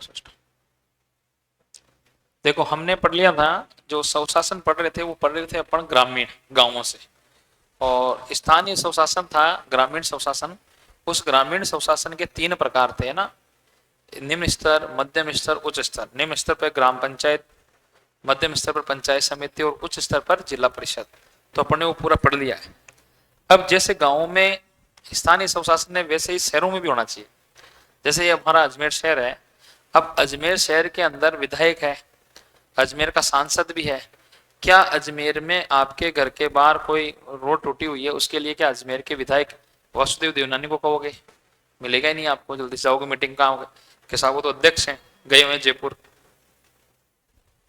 System. देखो हमने पढ़ लिया था, जो स्वशासन पढ़ रहे थे वो पढ़ रहे थे अपन ग्रामीण गांवों से, और स्थानीय स्वशासन था ग्रामीण स्वशासन। उस ग्रामीण स्वशासन के तीन प्रकार थे ना, निम्न स्तर, मध्यम स्तर, उच्च स्तर। निम्न स्तर पर ग्राम पंचायत, मध्यम स्तर पर पंचायत समिति और उच्च स्तर पर जिला परिषद। तो अपन ने वो पूरा पढ़ लिया है। अब जैसे गांवों में स्थानीय स्वशासन है, वैसे ही शहरों में भी होना चाहिए। जैसे ये हमारा अजमेर शहर है, अब अजमेर शहर के अंदर विधायक है, अजमेर का सांसद भी है। क्या अजमेर में आपके घर के बाहर कोई रोड टूटी हुई है, उसके लिए क्या अजमेर के विधायक वासुदेव देवनानी को कहोगे? मिलेगा ही नहीं आपको। जल्दी से जाओगे मीटिंग कहाँ होगा, कि साहब वो तो अध्यक्ष हैं, गए हुए जयपुर।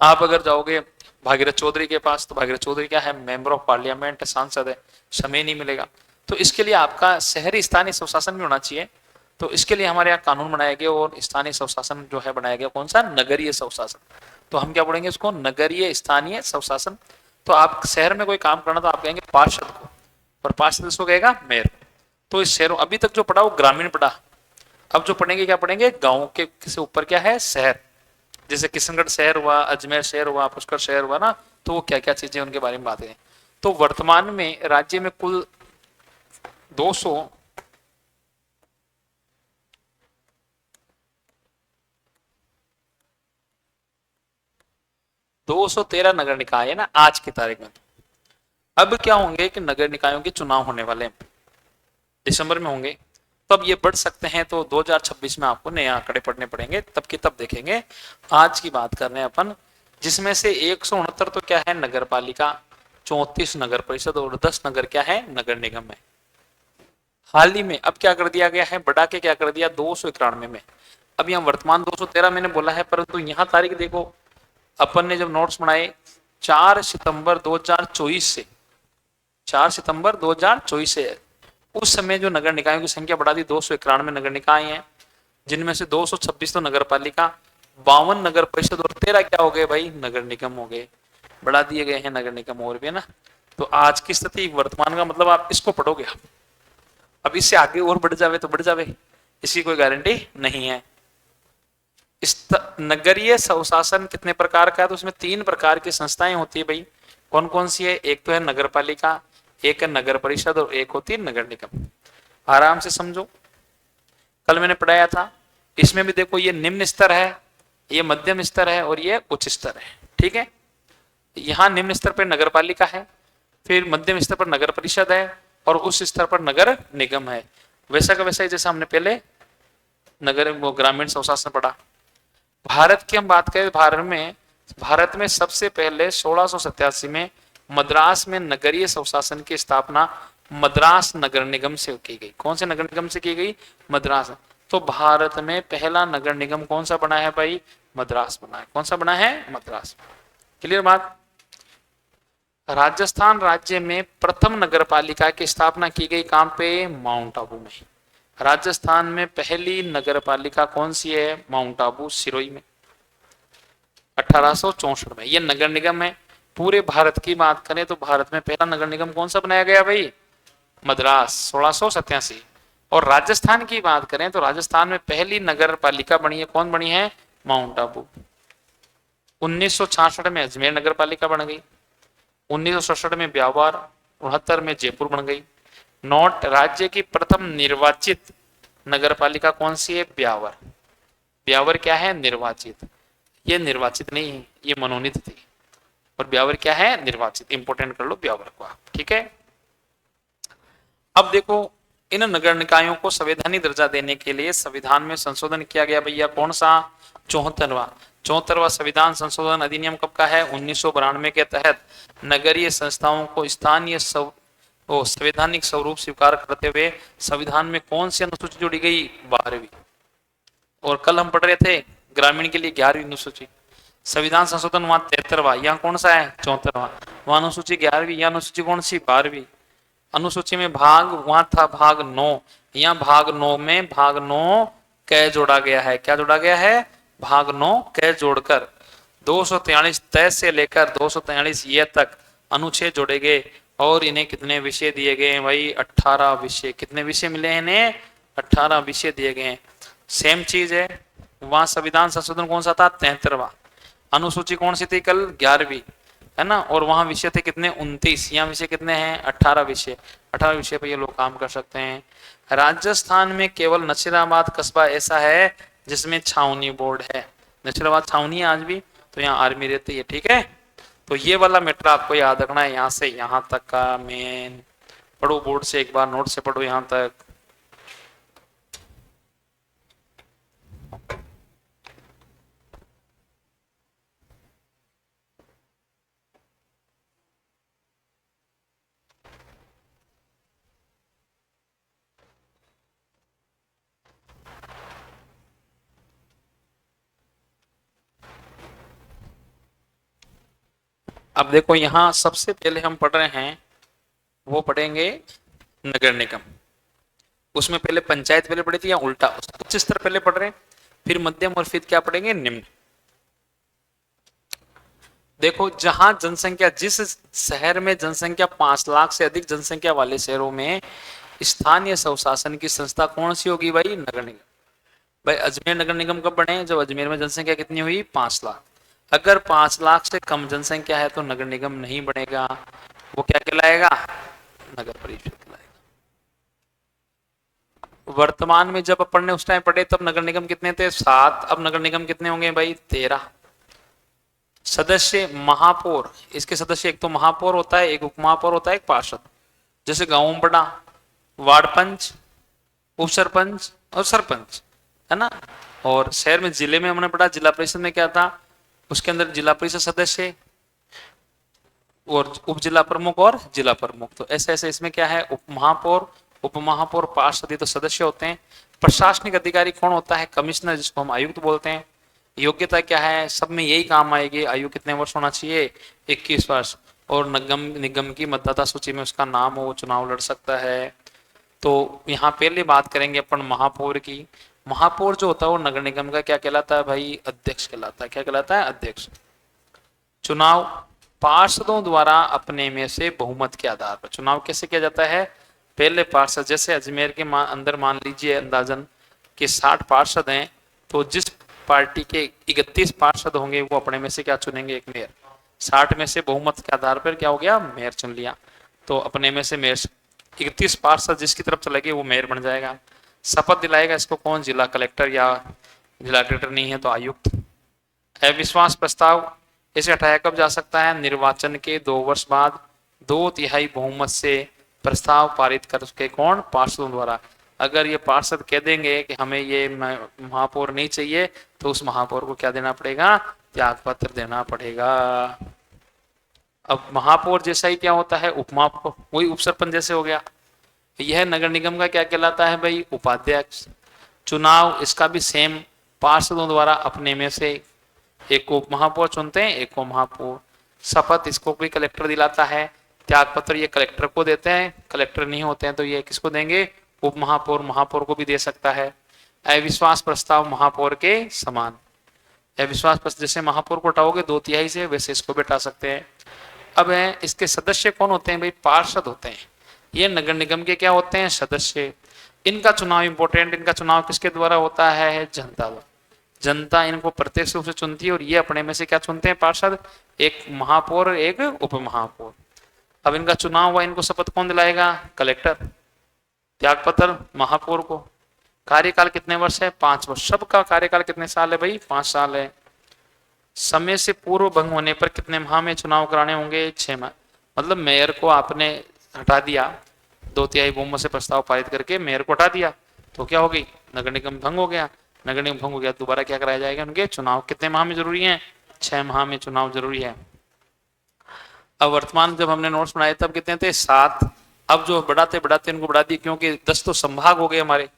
आप अगर जाओगे भागीरथ चौधरी के पास, तो भागीरथ चौधरी क्या है, मेंबर ऑफ पार्लियामेंट, सांसद है, समय नहीं मिलेगा। तो इसके लिए आपका शहरी स्थानीय स्वशासन भी होना चाहिए। तो इसके लिए हमारे यहाँ कानून बनाया गया, और स्थानीय स्वशासन जो है बनाया गया कौन सा, नगरीय स्वशासन। तो हम क्या पढ़ेंगे इसको, नगरीय स्थानीय स्वशासन। तो आप शहर में कोई काम करना तो आप कहेंगे पार्षद को, और पार्षद इसको कहेगा मेयर। तो इस शहरों, अभी तक जो पढ़ा वो ग्रामीण पढ़ा। अब जो पढ़ेंगे क्या पढ़ेंगे, गाँव के से ऊपर क्या है, शहर। जैसे किशनगढ़ शहर हुआ, अजमेर शहर हुआ, पुष्कर शहर हुआ ना, तो वो क्या क्या चीजें उनके बारे में बातें हैं। तो वर्तमान में राज्य में कुल 200 213 नगर निकाय है ना आज की तारीख में। अब क्या होंगे कि नगर निकायों के चुनाव होने वाले हैं, दिसंबर में होंगे। तब ये बढ़ सकते हैं, तो 2026 में आपको नए आंकड़े पढ़ने पड़ेंगे, तब की तब देखेंगे। आज की बात कर रहे हैं अपन, जिसमें से 169 तो क्या है नगर पालिका, 34 नगर परिषद और 10 नगर क्या है, नगर निगम है। हाल ही में अब क्या कर दिया गया है, बढ़ा के क्या कर दिया 291 में। अब यहाँ वर्तमान 213 मैंने बोला है, परंतु यहाँ तारीख देखो, अपन ने जब नोट्स बनाए 4 सितंबर 2024 से, 4 सितंबर 2024 से उस समय जो नगर निकायों की संख्या बढ़ा दी, 291 नगर निकाय हैं, जिनमें से 226 तो नगर पालिका, 52 नगर परिषद और 13 क्या हो गए भाई, नगर निगम हो गए। बढ़ा दिए गए हैं नगर निगम और भी है ना। तो आज की स्थिति वर्तमान का मतलब आप इसको पढ़ोगे, अब इससे आगे और बढ़ जावे तो बढ़ जावे, इसकी कोई गारंटी नहीं है। इस नगरीय स्वशासन कितने प्रकार का है, तो उसमें 3 प्रकार की संस्थाएं होती है भाई। कौन कौन सी है, एक तो है नगर पालिका, एक है नगर परिषद और एक होती है नगर निगम। आराम से समझो, कल मैंने पढ़ाया था। इसमें भी देखो, ये निम्न स्तर है, ये मध्यम स्तर है और ये उच्च स्तर है, ठीक है। यहाँ निम्न स्तर पर नगर पालिका है, फिर मध्यम स्तर पर नगर परिषद है और उच्च स्तर पर नगर निगम है। वैसा का वैसा ही जैसा हमने पहले नगर वो ग्रामीण स्वशासन पढ़ा। भारत की हम बात करें, भारत में सबसे पहले 1687 में मद्रास में नगरीय स्वशासन की स्थापना मद्रास नगर निगम से की गई। कौन से नगर निगम से की गई, मद्रास। तो भारत में पहला नगर निगम कौन सा बना है भाई, मद्रास बना है। कौन सा बना है, मद्रास। क्लियर बात। राजस्थान राज्य में प्रथम नगर पालिका की स्थापना की गई कहां पे, माउंट आबू में। राजस्थान में पहली नगर पालिका कौन सी है, माउंट आबू सिरोही में, 1864 में। ये नगर निगम है। पूरे भारत की बात करें तो भारत में पहला नगर निगम कौन सा बनाया गया भाई, मद्रास, 1687। और राजस्थान की बात करें तो राजस्थान में पहली नगर पालिका बनी है, कौन बनी है, माउंट आबू। 1966 में अजमेर नगर पालिका बन गई, 1967 में ब्यावर, 69 में जयपुर बन गई। नोट, राज्य की प्रथम निर्वाचित नगर पालिका कौन सी है, ब्यावर। ब्यावर क्या है, निर्वाचित। ये निर्वाचित नहीं है, ये मनोनीत थी। और ब्यावर क्या है, निर्वाचित। इंपोर्टेंट कर लो ब्यावर को आप, ठीक है। अब देखो, इन नगर निकायों को संवैधानिक दर्जा देने के लिए संविधान में संशोधन किया गया भैया, कौन सा, 74वां संविधान संशोधन अधिनियम कब का है, 1992 के तहत नगरीय संस्थाओं को स्थानीय संवैधानिक स्वरूप स्वीकार करते हुए संविधान में कौन सी अनुसूची जोड़ी गई, 12वीं। और कल हम पढ़ रहे थे ग्रामीण के लिए 11वीं अनुसूची। संविधान संशोधन वहां 73वां, यहाँ कौन सा है, 74वां। वहां अनुसूची 11वीं, यहाँ अनुसूची कौन सी, 12वीं। अनुसूची में भाग वहां था भाग 9, यहाँ भाग 9 में भाग 9 क जोड़ा गया है। क्या जोड़ा गया है, भाग 9 क जोड़कर 243 तय से लेकर 243 ये तक अनुच्छेद जोड़े गए। और इन्हें कितने विषय दिए गए हैं भाई, 18 विषय। कितने विषय मिले हैं इन्हें, 18 विषय दिए गए हैं। सेम चीज है, वहां संविधान संशोधन कौन सा था? 73वां। अनुसूची कौन सी थी कल? 11वीं, है ना। और वहां विषय थे कितने? 29। यहाँ विषय कितने हैं? 18 विषय। 18 विषय पे ये लोग काम कर सकते हैं। राजस्थान में केवल नशीराबाद कस्बा ऐसा है जिसमें छावनी बोर्ड है। नशीराबाद छावनी है आज भी, तो यहाँ आर्मी रहती है, ठीक है। तो ये वाला मैटर आपको याद रखना है, यहाँ से यहाँ तक का मेन। पढ़ो बोर्ड से, एक बार नोट से पढ़ो यहाँ तक। अब देखो यहाँ सबसे पहले हम पढ़ रहे हैं, वो पढ़ेंगे नगर निगम। उसमें पहले पंचायत पहले पढ़ी थी या उल्टा? उच्च स्तर पहले पढ़ रहे हैं, फिर मध्यम, और फिर क्या पढ़ेंगे? निम्न। देखो जहां जनसंख्या, जिस शहर में जनसंख्या 5 लाख से अधिक जनसंख्या वाले शहरों में स्थानीय स्वशासन की संस्था कौन सी होगी भाई? नगर निगम। भाई अजमेर नगर निगम कब बने? जब अजमेर में जनसंख्या कितनी हुई? 5 लाख। अगर 5 लाख से कम जनसंख्या है तो नगर निगम नहीं बनेगा, वो क्या कहलाएगा? नगर परिषद कहलाएगा। वर्तमान में जब अपन ने उस टाइम पढ़े तब नगर निगम कितने थे? 7। अब नगर निगम कितने होंगे भाई? 13। सदस्य महापौर, इसके सदस्य एक तो महापौर होता है, एक उपमहापौर होता है, एक पार्षद। जैसे गांवों में पढ़ा वार्ड पंच, उप सरपंच और सरपंच, है ना। और शहर में, जिले में हमने पढ़ा जिला परिषद में क्या था, उसके अंदर जिला परिषद सदस्य और उप जिला प्रमुख और जिला प्रमुख। तो ऐसे ऐसे इसमें क्या है? उप महापौर, उप महापौर, पार्षद, तो सदस्य होते हैं। प्रशासनिक अधिकारी कौन होता है? कमिश्नर, जिसको हम आयुक्त बोलते हैं। योग्यता क्या है? सब में यही काम आएगी। आयु कितने वर्ष होना चाहिए? 21 वर्ष। और निगम, निगम की मतदाता सूची में उसका नाम हो, वो चुनाव लड़ सकता है। तो यहाँ पहले बात करेंगे अपन महापौर की। महापौर जो होता है वो नगर निगम का क्या कहलाता है भाई? अध्यक्ष कहलाता है। क्या कहलाता है? अध्यक्ष। चुनाव पार्षदों द्वारा अपने में से बहुमत के आधार पर। चुनाव कैसे किया जाता है? पहले पार्षद, जैसे अजमेर के अंदर मान लीजिए अंदाजन कि 60 पार्षद हैं, तो जिस पार्टी के 31 पार्षद होंगे वो अपने में से क्या चुनेंगे? एक मेयर। 60 में से बहुमत के आधार पर क्या हो गया? मेयर चुन लिया। तो अपने में से मेयर 31 पार्षद जिसकी तरफ चलेंगे वो मेयर बन जाएगा। शपथ दिलाएगा इसको कौन? जिला कलेक्टर, या जिला कलेक्टर नहीं है तो आयुक्त। अविश्वास प्रस्ताव इसे हटाया कब जा सकता है? निर्वाचन के 2 वर्ष बाद 2/3 बहुमत से प्रस्ताव पारित करके। कौन? पार्षदों द्वारा। अगर ये पार्षद कह देंगे कि हमें ये महापौर नहीं चाहिए, तो उस महापौर को क्या देना पड़ेगा? त्याग पत्र देना पड़ेगा। अब महापौर जैसा ही क्या होता है? उपमहापौर, वही उप सरपंच जैसे हो गया। यह नगर निगम का क्या कहलाता है भाई? उपाध्यक्ष। चुनाव इसका भी सेम, पार्षदों द्वारा अपने में से एक को महापौर चुनते हैं, एक को महापौर। शपथ इसको भी कलेक्टर दिलाता है। त्याग पत्र ये कलेक्टर को देते हैं, कलेक्टर नहीं होते हैं तो ये किसको देंगे? उप महापौर। महापौर को भी दे सकता है। अविश्वास प्रस्ताव महापौर के समान। अविश्वास प्रस्ताव जैसे महापौर को हटाओगे 2/3 से, वैसे इसको भी हटा सकते हैं। अब है इसके सदस्य कौन होते हैं भाई? पार्षद होते हैं। ये नगर निगम के क्या होते हैं? सदस्य। इनका चुनाव इंपॉर्टेंट, इनका चुनाव किसके द्वारा होता है? जनता द्वारा। जनता इनको प्रत्यक्ष रूप से चुनती है और ये अपने में से क्या चुनते हैं? पार्षद, एक महापौर, एक उप महापौर। अब इनका चुनाव हुआ, इनको शपथ कौन दिलाएगा? कलेक्टर। त्यागपत्र महापौर को। कार्यकाल कितने वर्ष है? 5 वर्ष। सबका कार्यकाल कितने साल है भाई? 5 साल है। समय से पूर्व भंग होने पर कितने माह में चुनाव कराने होंगे? 6 माह। मतलब मेयर को आपने हटा दिया, 2/3 बहुमत से प्रस्ताव पारित करके मेयर को हटा दिया, तो क्या हो गई? नगर निगम भंग हो गया। नगर निगम भंग हो गया, दोबारा क्या कराया जाएगा? उनके चुनाव कितने माह में जरूरी है? 6 माह में चुनाव जरूरी है। अब वर्तमान जब हमने नोट्स बनाए तब कितने थे? 7। अब जो बढ़ाते बढ़ाते इनको बढ़ा दिए, क्योंकि 10 तो संभाग हो गए हमारे।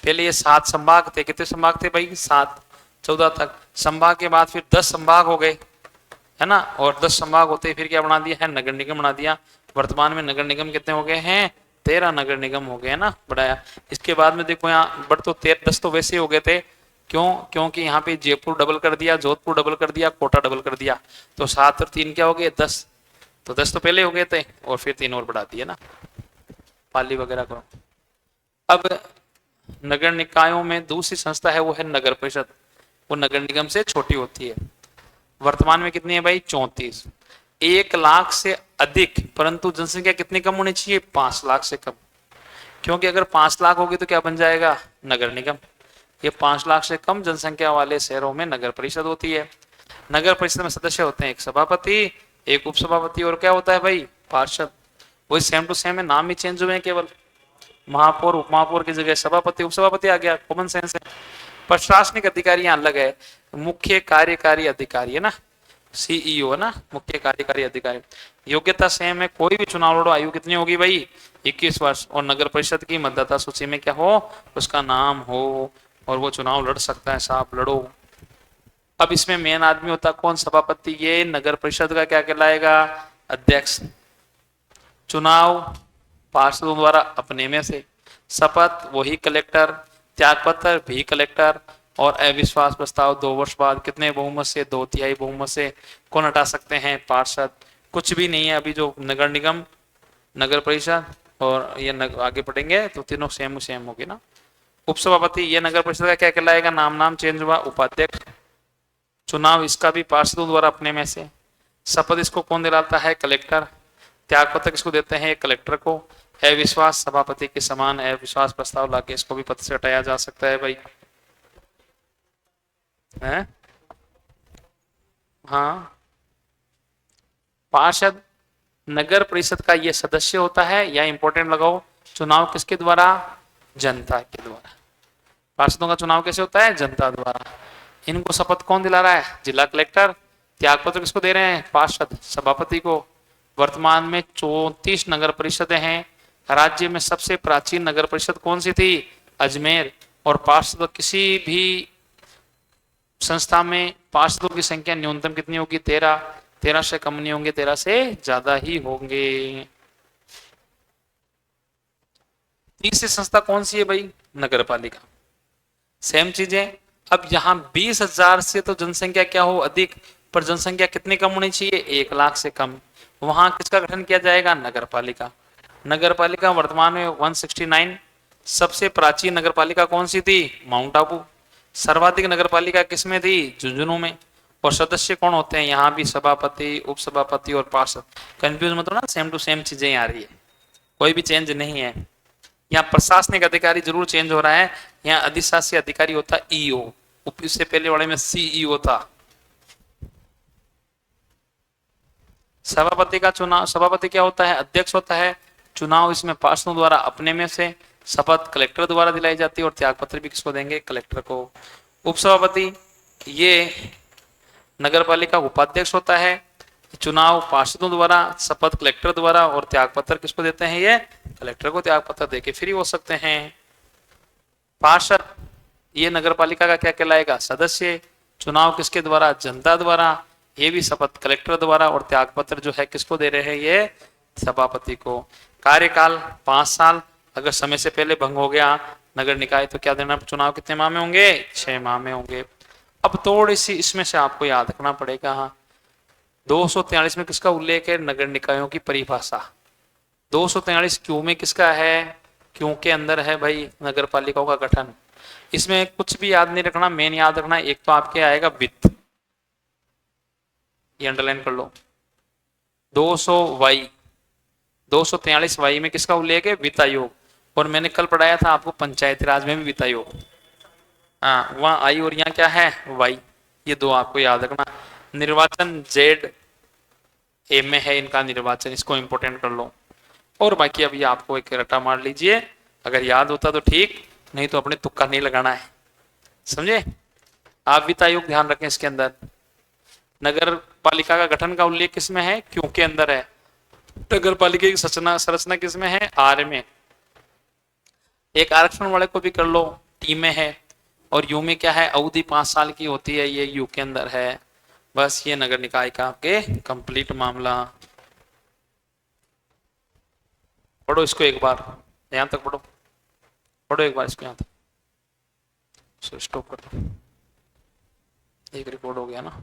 पहले ये 7 संभाग थे। कितने संभाग थे भाई? 7। 14 तक संभाग के बाद फिर 10 संभाग हो गए, है ना। और 10 संभाग होते फिर क्या बना दिया है? नगर निगम बना दिया। वर्तमान में नगर निगम कितने हो गए हैं? 13 नगर निगम हो गए, है ना, बढ़ाया। इसके बाद में देखो यहाँ बढ़ तो 10 तो वैसे ही हो गए थे। क्यों? क्योंकि यहाँ पे जयपुर डबल कर दिया, जोधपुर डबल कर दिया, कोटा डबल कर दिया, तो 7 और 3 क्या हो गए? 10। तो 10 तो पहले हो गए थे और फिर 3 और बढ़ा दिए ना, पाली वगैरह को। अब नगर निकायों में दूसरी संस्था है, वो है नगर परिषद। वो नगर निगम से छोटी होती है। वर्तमान में कितनी है भाई? 34। 1 लाख से अधिक, परंतु जनसंख्या कितनी कम होनी चाहिए? 5 लाख से कम। क्योंकि अगर 5 लाख होगी तो क्या बन जाएगा? नगर निगम। ये 5 लाख से कम जनसंख्या वाले शहरों में नगर परिषद होती है। नगर परिषद में सदस्य होते हैं एक सभापति, एक उपसभापति और क्या होता है भाई? पार्षद। वही सेम टू सेम है, नाम ही चेंज हुए हैं केवल। महापौर उपमहापौर की जगह सभापति उपसभापति आ गया, कॉमन सेंस है। प्रशासनिक अधिकारी यहाँ अलग है, मुख्य कार्यकारी अधिकारी है ना, सीईओ है ना, मुख्य कार्यकारी अधिकारी। योग्यता सेम है, कोई भी चुनाव लड़ो, आयु कितनी होगी भाई? 21 वर्ष। और नगर परिषद की मतदाता सूची में क्या हो? उसका नाम हो और वो चुनाव लड़ सकता है, साहब लड़ो। अब इसमें मेन आदमी होता कौन? सभापति। ये नगर परिषद का क्या कहलाएगा? अध्यक्ष। चुनाव पार्षदों द्वारा अपने में से, शपथ वही कलेक्टर, त्यागपत्र भी कलेक्टर, और अविश्वास प्रस्ताव 2 वर्ष बाद कितने बहुमत से? 2/3 बहुमत से। कौन हटा सकते हैं? पार्षद। कुछ भी नहीं है अभी जो नगर निगम, नगर परिषद और ये आगे पढ़ेंगे तो तीनों सेम सेम होगी ना। उपसभापति ये नगर परिषद का क्या कहलाएगा? नाम चेंज हुआ, उपाध्यक्ष। चुनाव इसका भी पार्षदों द्वारा अपने में से। शपथ इसको कौन दिलाता है? कलेक्टर। त्यागपत्र किसको देते हैं? कलेक्टर को। अविश्वास सभापति के समान अविश्वास प्रस्ताव लाके इसको भी पद से हटाया जा सकता है भाई, है? हाँ। पार्षद नगर परिषद का ये सदस्य होता है, या इंपॉर्टेंट लगाओ, चुनाव किसके द्वारा? जनता के द्वारा। पार्षदों का चुनाव कैसे होता है? जनता द्वारा। इनको शपथ कौन दिला रहा है? जिला कलेक्टर। त्यागपत्र किसको दे रहे हैं? पार्षद, सभापति को। वर्तमान में 34 नगर परिषदें हैं। राज्य में सबसे प्राचीन नगर परिषद कौन सी थी? अजमेर। और पार्षद किसी भी संस्था में पार्षदों की संख्या न्यूनतम कितनी होगी? 13। 13 से कम नहीं होंगे, 13 से ज्यादा ही होंगे। तीसरी संस्था कौन सी है भाई? नगर पालिका। सेम चीजें। अब यहाँ 20,000 से तो जनसंख्या क्या हो? अधिक, पर जनसंख्या कितनी कम होनी चाहिए? 1 लाख से कम। वहां किसका गठन किया जाएगा? नगर पालिका। नगर पालिका वर्तमान में 169। सबसे प्राचीन नगर पालिका कौन सी थी? माउंट आबू। सर्वाधिक नगर पालिका किसमें थी? झुंझुनू में। और सदस्य कौन होते हैं? यहाँ भी सभापति, उपसभापति और पार्षद। कंफ्यूज मत होना, सेम टू सेम चीजें आ रही है, कोई भी चेंज नहीं है। यहाँ प्रशासनिक अधिकारी जरूर चेंज हो रहा है, यहाँ अधिशासी अधिकारी होता ईओ, इससे पहले वाले में सीईओ था। सभापति का चुनाव, सभापति क्या होता है? अध्यक्ष होता है। चुनाव इसमें पार्षदों द्वारा अपने में से, शपथ कलेक्टर द्वारा दिलाई जाती है, और त्यागपत्र भी किसको देंगे? कलेक्टर को। उपसभापति ये नगरपालिका उपाध्यक्ष होता है। चुनाव पार्षदों द्वारा, शपथ कलेक्टर द्वारा, और त्यागपत्र किसको देते हैं? ये कलेक्टर को त्यागपत्र देके फ्री हो सकते हैं। पार्षद ये नगरपालिका का क्या कहलाएगा? सदस्य। चुनाव किसके द्वारा? जनता द्वारा। ये भी शपथ कलेक्टर द्वारा, और त्यागपत्र जो है किसको दे रहे हैं? ये सभापति को। कार्यकाल 5 साल। अगर समय से पहले भंग हो गया नगर निकाय तो क्या देना? चुनाव कितने माह में होंगे? 6 माह में होंगे। अब थोड़ी सी इसमें से आपको याद रखना पड़ेगा। 243 में किसका उल्लेख है? नगर निकायों की परिभाषा। 243 क्यों में किसका है? क्यों के अंदर है भाई नगर पालिकाओं का गठन। इसमें कुछ भी याद नहीं रखना, मेन याद रखना एक तो आपके आएगा वित्त, ये अंडरलाइन कर लो। 243 वाई में किसका उल्लेख है? वित्त आयोग। और मैंने कल पढ़ाया था आपको पंचायती राज में भी वित्त आयोग, हाँ वहां आई, और यहाँ क्या है? वाई। ये दो आपको याद रखना। निर्वाचन जेड ए में है इनका निर्वाचन, इसको इंपोर्टेंट कर लो। और बाकी अभी आपको एक रटा मार लीजिए, अगर याद होता तो ठीक, नहीं तो अपने तुक्का नहीं लगाना है, समझे? आप वित्त आयोग ध्यान रखें इसके अंदर। नगर पालिका का गठन का उल्लेख किसमें है? क्यों के अंदर है। नगर पालिका की संरचना किसमें है? आर में। एक आरक्षण वाले को भी कर लो, टी में है। और यू में क्या है? अवधि 5 साल की होती है, ये यू के अंदर है। बस ये नगर निकाय का आपके कंप्लीट मामला। पढ़ो इसको एक बार, यहां तक पढ़ो, पढ़ो एक बार इसको यहां तक। स्टॉप कर दो, एक रिकॉर्ड हो गया ना।